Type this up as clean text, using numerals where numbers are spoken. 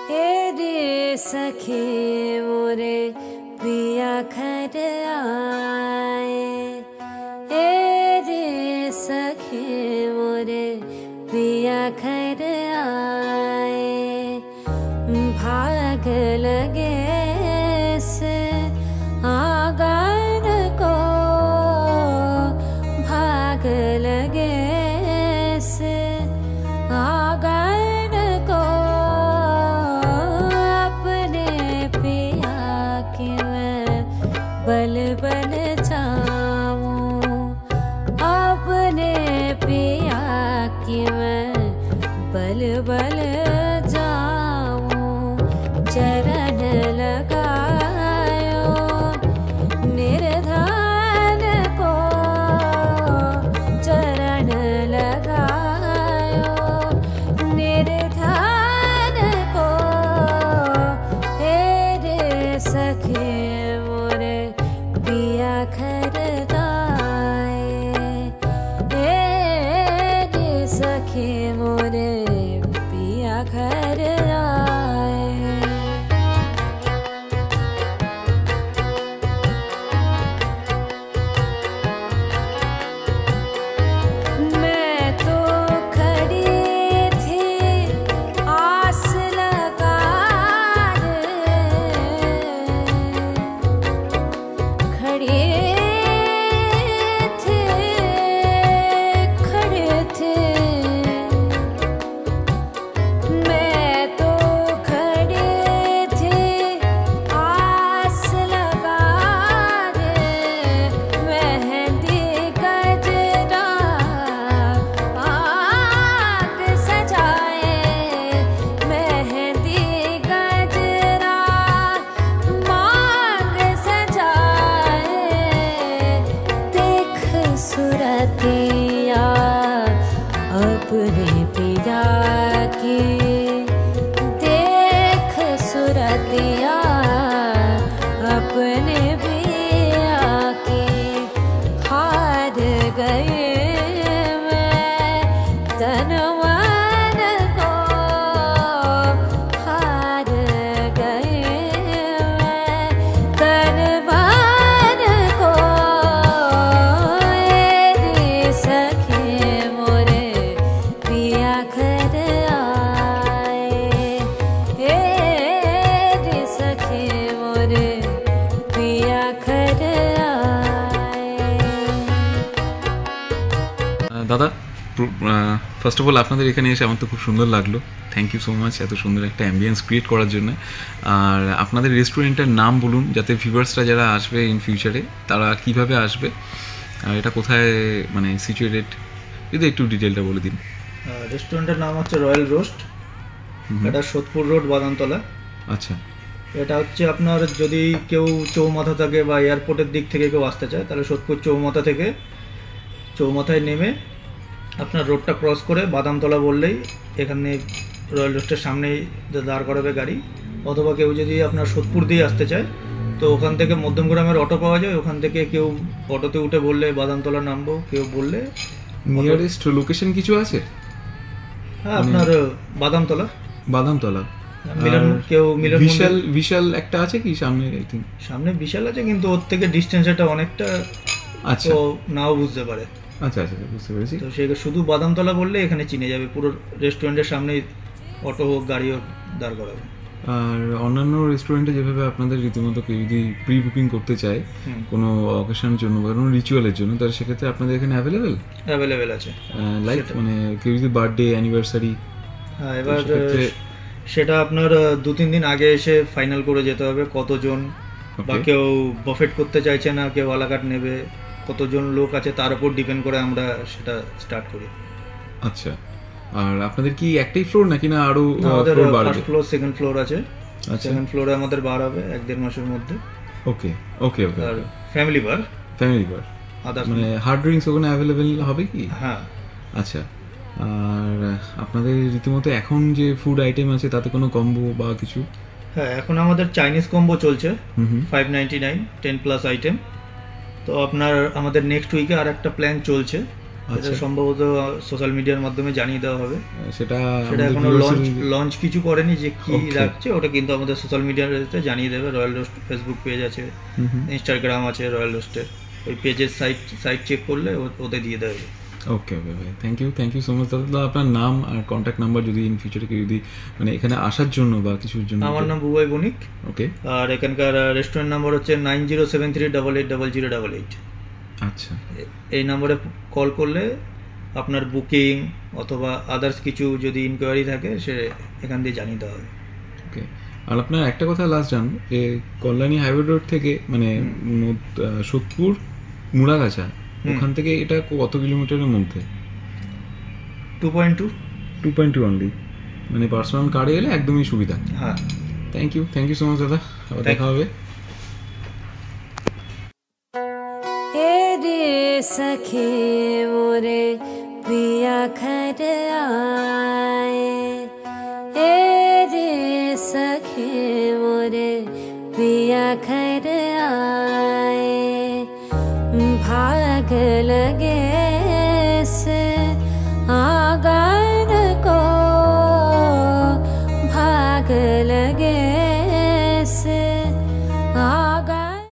हे रे सखे मोरे पिया घर आए, हे रे सखे मोरे पिया घर आए, भाग लगे से आंगन को, भाग लगे से आंगन को, अपने पिया की मैं बल बल जाऊं, अपने पिया की मैं बल बल जाऊं, चरण लगायो निर्धन को, चरण लगायो निर्धन को, हे रे सखे मोरे पिया घर आए, हे रे सखे मोरे पिया घर आए। मैं तो खड़ी थी आस लगाए, खड़े थे खड़े थे, मैं तो खड़े थे आस लगाए, मेहंदी गजरा आग सजाए, मेहंदी गजरा मांग सजाए, देख सुरतिया अपने पिया की, देख सुरतिया अपने पिया की, हार गए मैं तन मन को, हार गए मैं तन मन को, रे सखे मोरे पिया घर आए, रे सखे मोरे पिया घर आए। দাদা, ফার্স্ট অফ অল আপনাদের এখানে এসে আমার তো খুব সুন্দর লাগলো। থ্যাংক ইউ সো মাচ এত সুন্দর একটা অ্যাম্বিয়েন্স ক্রিয়েট করার জন্য। আর আপনাদের রেস্টুরেন্টের নাম বলুন, যাতে ভিউয়ার্সরা যারা আসবে ইন ফিউচারে তারা কিভাবে আসবে, আর এটা কোথায় মানে সিচুয়েটেড, যদি একটু ডিটেলটা বলে দিন। রেস্টুরেন্টের নাম হচ্ছে রয়্যাল রোস্ট, এটা সোদপুর রোড বাদামতলা। আচ্ছা, এটা হচ্ছে আপনার যদি কেউ চৌমাথা থাকে বা এয়ারপোর্টের দিক থেকে কেউ আসতে চায়, তাহলে সোদপুর চৌমাথা থেকে চৌমাথায় নেমে আপনার রোডটা ক্রস করে বাদামতলা বললেই এখানে রয়্যাল রোস্টের সামনেই দাঁড় করাবে গাড়ি। অথবা কেউ যদি আপনার সোদপুর দিয়ে আসতে চায় তো ওখান থেকে মধ্যমগ্রামের অটো পাওয়া যায়, ওখান থেকে কেউ অটোতে উঠে বললে বাদামতলা নামবো, কেউ বললে নিয়ারেস্ট লোকেশন কিছু আছে? হ্যাঁ, আপনার বাদামতলা বাদামতলা মিলন, কেউ মিলন বিশাল বিশাল একটা আছে কি সামনে? আই থিঙ্ক সামনে বিশাল আছে, কিন্তু ওর থেকে ডিস্টেন্স এটা অনেকটা, আচ্ছা তো নাও বুঝতে পারে। আচ্ছা আচ্ছা, বুঝতে পেরেছি। তো সে শুধু বাদামতলা বললে এখানে চিনে যাবে, পুরো রেস্টুরেন্টের সামনেই অটো হোক গাড়ি হোক দাঁড় করাবে। আর অন্যান্য রেস্টুরেন্টে যেভাবে আপনাদের রীতিমতো কেউ যদি প্রি বুকিং করতে চায় কোনো অকেশনের জন্য বা কোনো রিচুয়ালের জন্য, তাহলে সেক্ষেত্রে আপনাদের এখানে অ্যাভেলেবেল আছে। লাইক মানে কেউ যদি বার্থডে অ্যানিভার্সারি, হ্যাঁ, এবার সেটা আপনার 2-3 দিন আগে এসে ফাইনাল করে যেতে হবে কতজন, বা কেউ বফেট করতে চাইছে না, কেউ আলাকাট নেবে, কতজন লোক আছে তার উপর ডিপেন্ড করে আমরা সেটা স্টার্ট করি। আচ্ছা, আর আপনাদের কি একটাই ফ্লোর নাকি না আরো আমাদের ফ্লোর বাড়বে? ফার্স্ট ফ্লোর, সেকেন্ড ফ্লোর আছে। আচ্ছা, সেকেন্ড ফ্লোরে আমাদের বার হবে 1-1.5 মাসের মধ্যে। ওকে ওকে ওকে। আর ফ্যামিলি বার, আদার্স মানে হার্ড ড্রিঙ্কস ওখানে অ্যাভেলেবেল হবে কি? হ্যাঁ। আচ্ছা, আর আপনাদের রীতিমতো এখন যে ফুড আইটেম আছে তাতে কোনো কম্বো বা কিছু? হ্যাঁ, এখন আমাদের চাইনিজ কম্বো চলছে 599 10+ আইটেম। তো আপনার আমাদের নেক্সট উইকে আর একটা প্ল্যান চলছে এটা সম্ভবত সোশ্যাল মিডিয়ার মাধ্যমে জানিয়ে দেওয়া হবে। সেটা সেটা এখনো লঞ্চ কিছু করেনি যে কি Okay. রাখছে, ওটা কিন্তু আমাদের সোশ্যাল মিডিয়াতে জানিয়ে দেবে। রয়্যাল রোস্ট ফেসবুক পেজ আছে, ইনস্টাগ্রাম আছে রয়্যাল রোস্টের, ওই পেজের সাইট চেক করলে ওতে দিয়ে দেবে। ওকে ওকে ভাই, থ্যাংক ইউ সো মাচ দাদা। তো আপনার নাম আর কন্ট্যাক্ট নাম্বার যদি ইন ফিউচারে কেউ যদি মানে এখানে আসার জন্য বা কিছুর জন্য। আমার নাম বুবাই বণিক, ওকে। আর এখানকার রেস্টুরেন্ট নাম্বার হচ্ছে 9073880088। আচ্ছা, এই নম্বরে কল করলে আপনার বুকিং অথবা আদার্স কিছু যদি ইনকোয়ারি থাকে সে এখান দিয়ে জানিয়ে দেওয়া হবে। ওকে। আর আপনার একটা কথা লাস্ট জানবো, যে কল্যাণী হাইওয়ে রোড থেকে মানে সোদপুর মুড়াগাছা, ওখান থেকে এটা কত কিলোমিটারের মধ্যে? 2.2। 2.2 অনলি, মানে পার্সোনাল কারে এলে একদমই সুবিধা। হ্যাঁ, থ্যাংক ইউ সো মাচ দাদা, আবার দেখা হবে। रे सखे मोरे पिया घर आए, रे सखे मोरे पिया घर आए, भाग लगे से आंगन को, भाग लगे